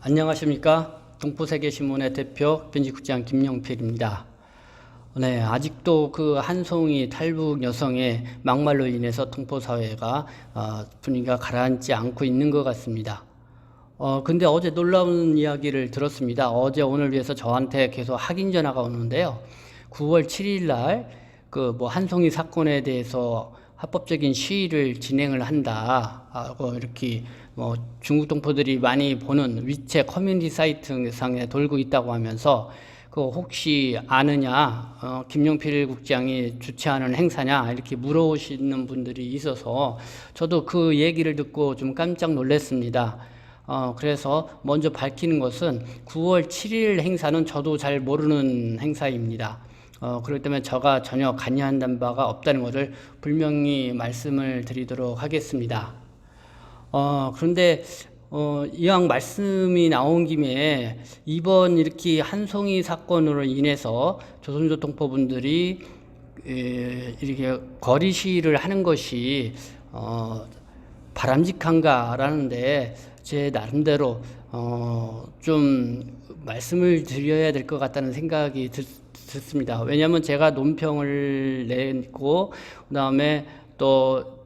안녕하십니까. 동포세계신문의 대표 편집국장 김영필입니다. 네, 아직도 그 한송이 탈북 여성의 막말로 인해서 동포사회가 분위기가 가라앉지 않고 있는 것 같습니다. 근데 어제 놀라운 이야기를 들었습니다. 어제 오늘 위해서 저한테 계속 확인 전화가 오는데요. 9월 7일 날 그 뭐 한송이 사건에 대해서 합법적인 시위를 진행을 한다 하고 이렇게 뭐 중국 동포들이 많이 보는 위챗 커뮤니티 사이트 상에 돌고 있다고 하면서 그 혹시 아느냐, 김용필 국장이 주최하는 행사냐 이렇게 물어오시는 분들이 있어서 저도 그 얘기를 듣고 좀 깜짝 놀랐습니다. 그래서 먼저 밝히는 것은 9월 7일 행사는 저도 잘 모르는 행사입니다. 그렇기 때문에 제가 전혀 관여한 바가 없다는 것을 분명히 말씀을 드리도록 하겠습니다. 그런데 이왕 말씀이 나온 김에 이번 이렇게 한송이 사건으로 인해서 조선족 동포분들이 이렇게 거리 시위를 하는 것이 바람직한가라는데 제 나름대로 좀 말씀을 드려야 될 것 같다는 생각이 듣습니다. 왜냐하면 제가 논평을 냈고 그다음에 또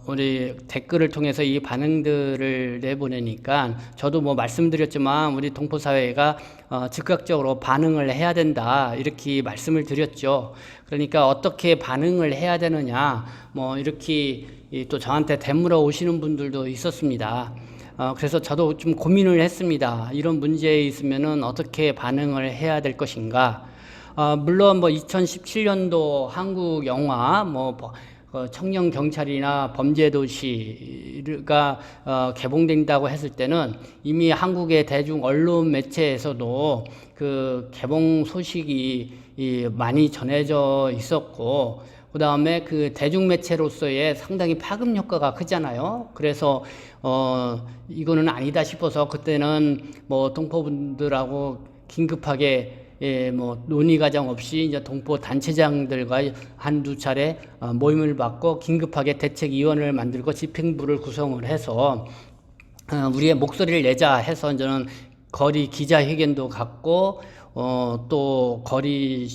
우리 댓글을 통해서 이 반응들을 내보내니까 저도 뭐 말씀드렸지만 우리 동포사회가 즉각적으로 반응을 해야 된다 이렇게 말씀을 드렸죠. 그러니까 어떻게 반응을 해야 되느냐 뭐 이렇게 또 저한테 되물어 오시는 분들도 있었습니다. 그래서 저도 좀 고민을 했습니다. 이런 문제에 있으면은 어떻게 반응을 해야 될 것인가. 물론 뭐 2017년도 한국 영화 청년 경찰이나 범죄도시가 개봉된다고 했을 때는 이미 한국의 대중 언론 매체에서도 그 개봉 소식이 많이 전해져 있었고, 그 다음에 그 대중매체로서의 상당히 파급 효과가 크잖아요. 그래서 이거는 아니다 싶어서 그때는 뭐 동포분들하고 긴급하게 논의 과정 없이 이제 동포 단체장들과 한두 차례 모임을 받고 긴급하게 대책위원회를 만들고 집행부를 구성을 해서 우리의 목소리를 내자 해서 저는 거리 기자회견도 갖고 또 거리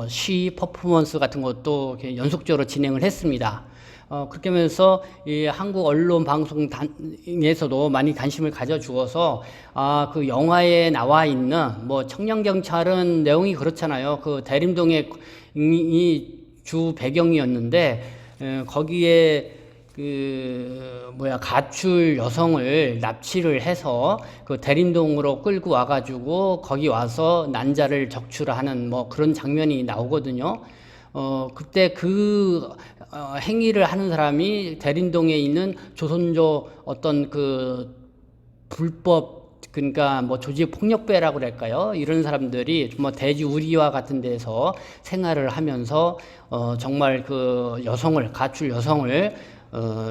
시위 퍼포먼스 같은 것도 연속적으로 진행을 했습니다. 그렇게 하면서 이 한국 언론 방송에서도 많이 관심을 가져주어서 그 영화에 나와 있는 뭐 청년경찰은 내용이 그렇잖아요. 그 대림동의 주 배경이었는데 거기에 가출 여성을 납치를 해서 그 대림동으로 끌고 와가지고 거기 와서 난자를 적출하는 뭐 그런 장면이 나오거든요. 그때 행위를 하는 사람이 대림동에 있는 조선족 어떤 그 불법, 그러니까 뭐 조직폭력배라고 그럴까요? 이런 사람들이 뭐 대지우리와 같은 데서 생활을 하면서, 정말 그 가출 여성을,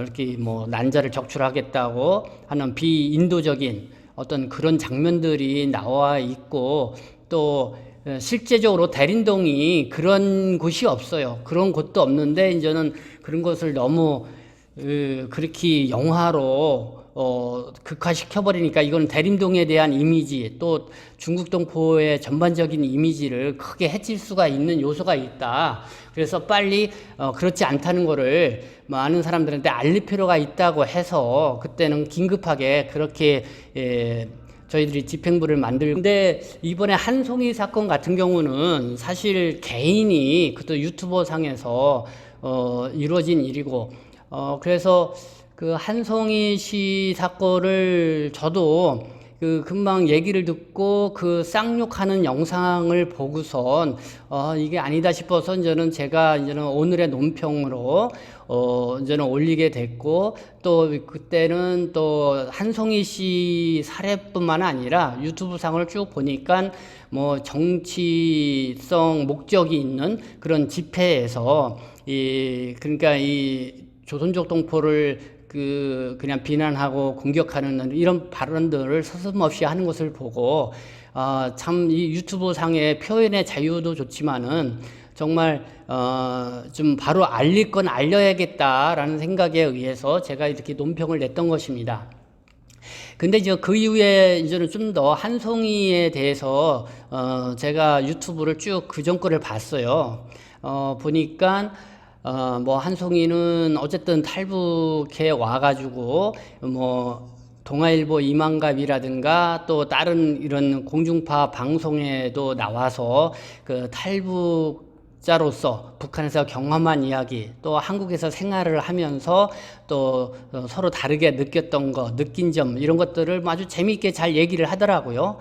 이렇게 뭐 난자를 적출하겠다고 하는 비인도적인 어떤 그런 장면들이 나와 있고, 또 실제적으로 대림동이 그런 곳이 없어요. 그런 곳도 없는데 이제는 그런 것을 너무 그렇게 영화로 극화시켜버리니까 이건 대림동에 대한 이미지 또 중국 동포의 전반적인 이미지를 크게 해칠 수가 있는 요소가 있다. 그래서 빨리 그렇지 않다는 거를 많은 사람들한테 알릴 필요가 있다고 해서 그때는 긴급하게 그렇게 저희들이 집행부를 근데 이번에 한송이 사건 같은 경우는 사실 개인이 그것도 유튜버 상에서 이루어진 일이고, 그래서 그 한송이 씨 사건을 저도 금방 얘기를 듣고 그 쌍욕하는 영상을 보고선 이게 아니다 싶어서 제가 오늘의 논평으로 이제는 올리게 됐고, 또 그때는 또 한송이 씨 사례뿐만 아니라 유튜브 상을 쭉 보니까 뭐 정치성 목적이 있는 그런 집회에서 그러니까 이 조선족 동포를 그냥 비난하고 공격하는 이런 발언들을 서슴없이 하는 것을 보고 참 이 유튜브 상의 표현의 자유도 좋지만은 정말 좀 바로 알릴 건 알려야겠다라는 생각에 의해서 제가 이렇게 논평을 냈던 것입니다. 근데 이제 그 이후에 이제는 좀 더 한송이에 대해서 제가 유튜브를 쭉 그전 거를 봤어요. 보니까 뭐 한송이는 어쨌든 탈북해 와가지고 뭐 동아일보 이만갑이라든가 또 다른 이런 공중파 방송에도 나와서 그 탈북자로서 북한에서 경험한 이야기, 또 한국에서 생활을 하면서 또 서로 다르게 느꼈던 거, 느낀 점, 이런 것들을 아주 재미있게 잘 얘기를 하더라고요.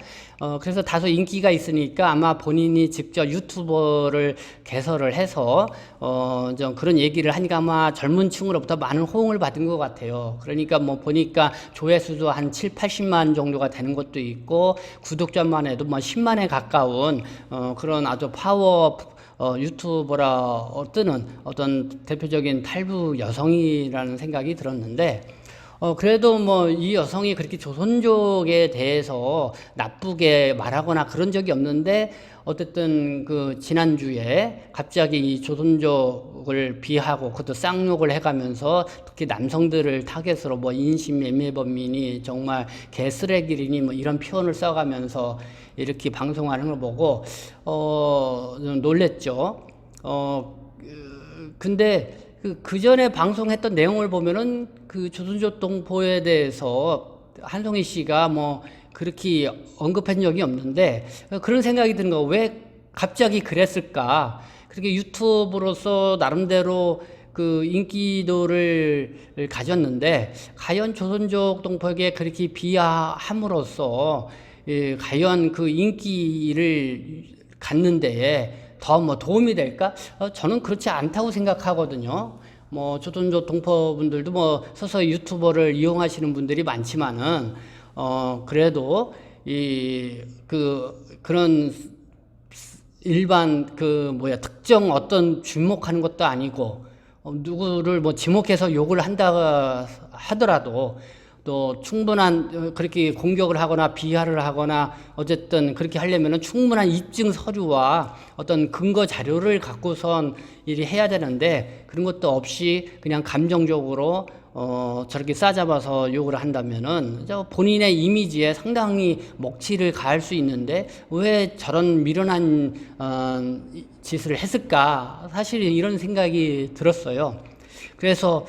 그래서 다소 인기가 있으니까 아마 본인이 직접 유튜버를 개설을 해서 좀 그런 얘기를 하니까 아마 젊은 층으로부터 많은 호응을 받은 것 같아요. 그러니까 뭐 보니까 조회수도 한 7, 80만 정도가 되는 것도 있고, 구독자만 해도 뭐 10만에 가까운 그런 아주 파워 유튜버라 뜨는 어떤 대표적인 탈북 여성이라는 생각이 들었는데, 그래도 뭐 이 여성이 그렇게 조선족에 대해서 나쁘게 말하거나 그런 적이 없는데, 어쨌든 그 지난주에 갑자기 이 조선족을 비하고 그것도 쌍욕을 해가면서 특히 남성들을 타겟으로 뭐 인신 매매범이니 정말 개쓰레기니 뭐 이런 표현을 써가면서 이렇게 방송하는 걸 보고 놀랬죠. 근데 그 전에 방송했던 내용을 보면은 그 조선족 동포에 대해서 한송이 씨가 뭐 그렇게 언급한 적이 없는데, 그런 생각이 드는 거, 왜 갑자기 그랬을까? 그렇게 유튜브로서 나름대로 그 인기도를 가졌는데, 과연 조선족 동포에게 그렇게 비하함으로써 과연 그 인기를 갖는 데에 더 뭐 도움이 될까? 저는 그렇지 않다고 생각하거든요. 뭐 조선족 동포분들도 뭐 서서히 유튜버를 이용하시는 분들이 많지만은 그래도 그런 일반 특정 어떤 주목하는 것도 아니고, 누구를 뭐 지목해서 욕을 한다 하더라도 또 충분한 그렇게 공격을 하거나 비하를 하거나 어쨌든 그렇게 하려면은 충분한 입증 서류와 어떤 근거 자료를 갖고선 일이 해야 되는데, 그런 것도 없이 그냥 감정적으로 저렇게 싸잡아서 욕을 한다면은 본인의 이미지에 상당히 먹칠을 가할 수 있는데, 왜 저런 미련한 짓을 했을까? 사실 이런 생각이 들었어요. 그래서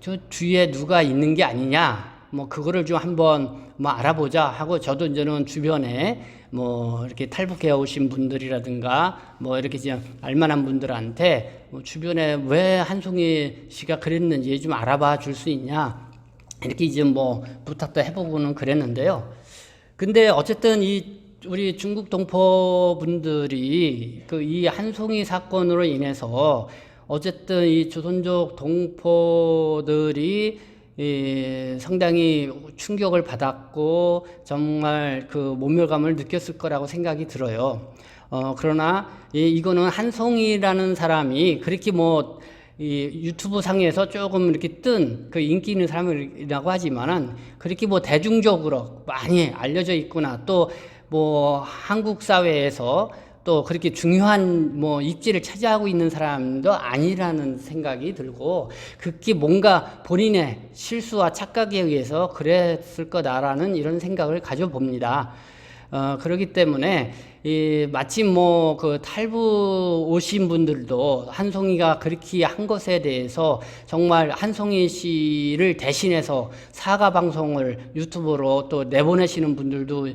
저 주위에 누가 있는 게 아니냐, 뭐 그거를 좀 한번 뭐 알아보자 하고, 저도 이제는 주변에 뭐 이렇게 탈북해 오신 분들이라든가 뭐 이렇게 그냥 알만한 분들한테 뭐 주변에 왜 한송이 씨가 그랬는지 좀 알아봐 줄 수 있냐, 이렇게 이제 뭐 부탁도 해보고는 그랬는데요. 근데 어쨌든 우리 중국 동포분들이 이 한송이 사건으로 인해서 어쨌든 이 조선족 동포들이 상당히 충격을 받았고 정말 그 모멸감을 느꼈을 거라고 생각이 들어요. 그러나 이거는 한송이라는 사람이 그렇게 뭐 유튜브 상에서 조금 이렇게 뜬 그 인기 있는 사람이라고 하지만은 그렇게 뭐 대중적으로 많이 알려져 있거나 또 뭐 한국 사회에서 또 그렇게 중요한 뭐 입지를 차지하고 있는 사람도 아니라는 생각이 들고, 그게 뭔가 본인의 실수와 착각에 의해서 그랬을 거다라는 이런 생각을 가져봅니다. 그렇기 때문에 마침 뭐 그 탈북 오신 분들도 한송이가 그렇게 한 것에 대해서 정말 한송이 씨를 대신해서 사과 방송을 유튜브로 또 내보내시는 분들도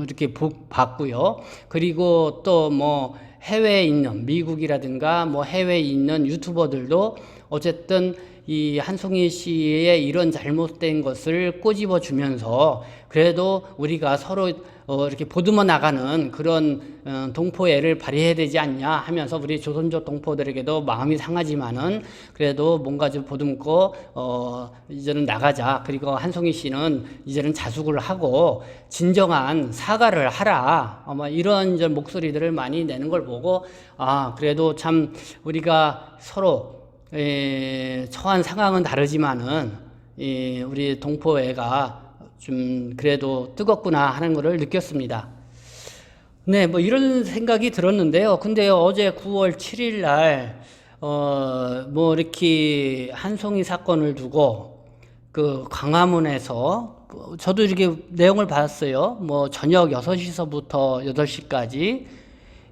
이렇게 봤고요. 그리고 또 뭐 해외에 있는 미국이라든가 뭐 해외에 있는 유튜버들도 어쨌든 이 한송이 씨의 이런 잘못된 것을 꼬집어 주면서 그래도 우리가 서로 이렇게 보듬어 나가는 그런 동포애를 발휘해야 되지 않냐 하면서 우리 조선족 동포들에게도 마음이 상하지만은 그래도 뭔가 좀 보듬고 이제는 나가자. 그리고 한송이 씨는 이제는 자숙을 하고 진정한 사과를 하라. 이런 이제 목소리들을 많이 내는 걸 보고 그래도 참 우리가 서로 처한 상황은 다르지만은 우리 동포애가 좀 그래도 뜨겁구나 하는 것을 느꼈습니다. 네, 뭐 이런 생각이 들었는데요. 근데 어제 9월 7일 날 뭐 이렇게 한송이 사건을 두고 그 광화문에서 저도 이렇게 내용을 봤어요. 뭐 저녁 6시서부터 8시까지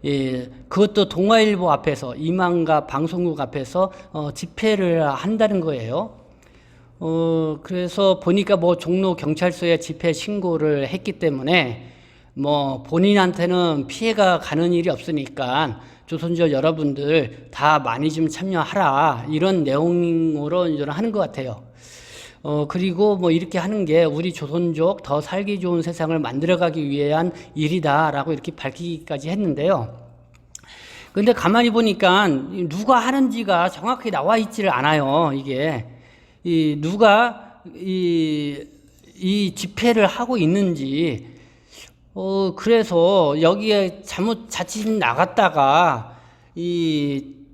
예, 그것도 동아일보 앞에서 이만가 방송국 앞에서 집회를 한다는 거예요. 그래서 보니까 뭐 종로 경찰서에 집회 신고를 했기 때문에 뭐 본인한테는 피해가 가는 일이 없으니까 조선족 여러분들 다 많이 좀 참여하라 이런 내용으로 이제 하는 것 같아요. 그리고 뭐 이렇게 하는 게 우리 조선족 더 살기 좋은 세상을 만들어가기 위한 일이다라고 이렇게 밝히기까지 했는데요. 근데 가만히 보니까 누가 하는지가 정확히 나와 있지를 않아요. 이게 누가 이 집회를 하고 있는지 그래서 여기에 자칫 나갔다가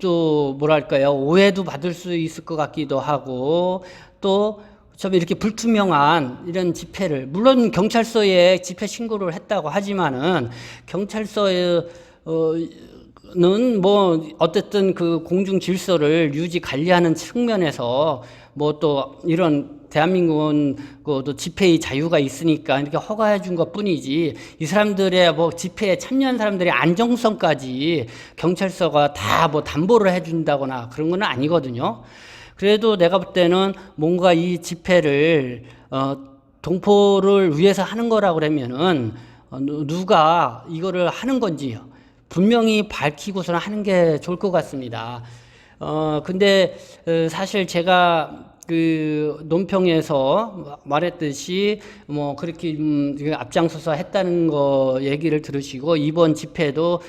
또 뭐랄까요, 오해도 받을 수 있을 것 같기도 하고 또 좀 이렇게 불투명한 이런 집회를, 물론 경찰서에 집회 신고를 했다고 하지만은 경찰서에 는 뭐 어쨌든 그 공중 질서를 유지 관리하는 측면에서 뭐 또 이런 대한민국은 또 집회의 자유가 있으니까 이렇게 허가해 준 것뿐이지 이 사람들의 뭐 집회에 참여한 사람들의 안정성까지 경찰서가 다 뭐 담보를 해 준다거나 그런 건 아니거든요. 그래도 내가 볼 때는 뭔가 이 집회를 동포를 위해서 하는 거라고 그러면은 누가 이거를 하는 건지요. 분명히 밝히고서는 하는 게 좋을 것 같습니다. 근데 사실 제가 그 논평에서 말했듯이 뭐 그렇게 앞장서서 했다는 거 얘기를 들으시고 이번 집회도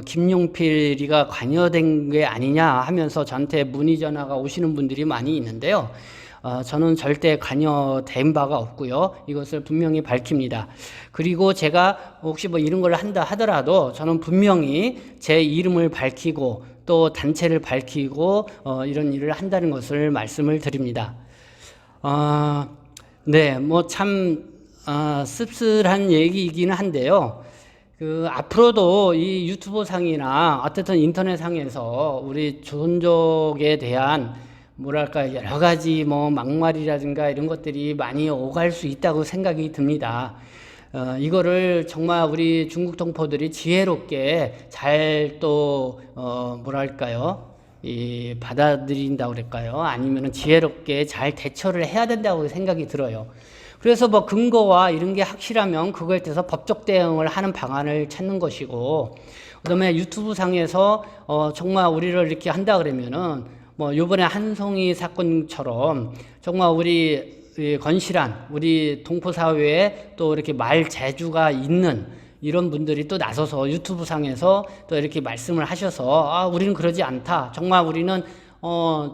김용필이가 관여된 게 아니냐 하면서 저한테 문의 전화가 오시는 분들이 많이 있는데요. 저는 절대 관여된 바가 없고요. 이것을 분명히 밝힙니다. 그리고 제가 혹시 뭐 이런 걸 한다 하더라도 저는 분명히 제 이름을 밝히고 또 단체를 밝히고 이런 일을 한다는 것을 말씀을 드립니다. 네, 뭐 참 씁쓸한 얘기이기는 한데요. 앞으로도 이 유튜브 상이나 어쨌든 인터넷 상에서 우리 조선족에 대한 뭐랄까 여러 가지 뭐 막말이라든가 이런 것들이 많이 오갈 수 있다고 생각이 듭니다. 이거를 정말 우리 중국 동포들이 지혜롭게 잘 또 뭐랄까요, 받아들인다고 그럴까요? 아니면은 지혜롭게 잘 대처를 해야 된다고 생각이 들어요. 그래서 뭐 근거와 이런 게 확실하면 그거에 대해서 법적 대응을 하는 방안을 찾는 것이고, 그다음에 유튜브 상에서 정말 우리를 이렇게 한다 그러면은 뭐 요번에 한송이 사건처럼 정말 우리 건실한 우리 동포 사회에 또 이렇게 말 재주가 있는 이런 분들이 또 나서서 유튜브 상에서 또 이렇게 말씀을 하셔서 우리는 그러지 않다. 정말 우리는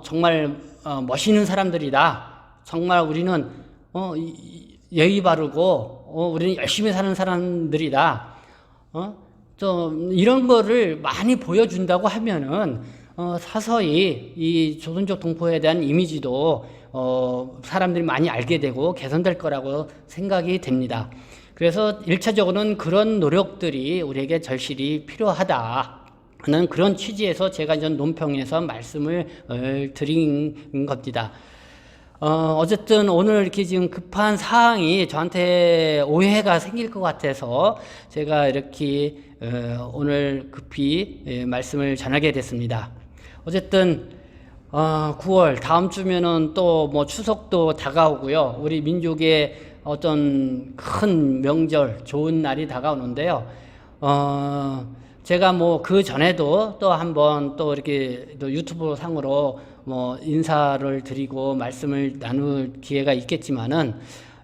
정말 멋있는 사람들이다. 정말 우리는 예의 바르고 우리는 열심히 사는 사람들이다. 좀 이런 거를 많이 보여준다고 하면은 서서히 이 조선족 동포에 대한 이미지도 사람들이 많이 알게 되고 개선될 거라고 생각이 됩니다. 그래서 1차적으로는 그런 노력들이 우리에게 절실히 필요하다는 그런 취지에서 제가 이제 논평에서 말씀을 드린 겁니다. 어쨌든 오늘 이렇게 지금 급한 사항이 저한테 오해가 생길 것 같아서 제가 이렇게 오늘 급히 말씀을 전하게 됐습니다. 어쨌든 9월 다음 주면은 또 뭐 추석도 다가오고요. 우리 민족의 어떤 큰 명절, 좋은 날이 다가오는데요. 제가 뭐 그 전에도 또 한번 또 이렇게 또 유튜브 상으로 뭐 인사를 드리고 말씀을 나눌 기회가 있겠지만은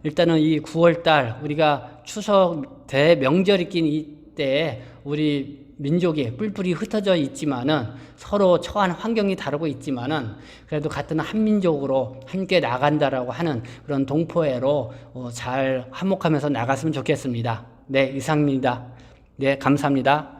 일단은 이 9월 달 우리가 추석 대명절이긴 이때 우리 민족이 뿔뿔이 흩어져 있지만은 서로 처한 환경이 다르고 있지만은 그래도 같은 한민족으로 함께 나간다라고 하는 그런 동포애로 잘 화목하면서 나갔으면 좋겠습니다. 네, 이상입니다. 네, 감사합니다.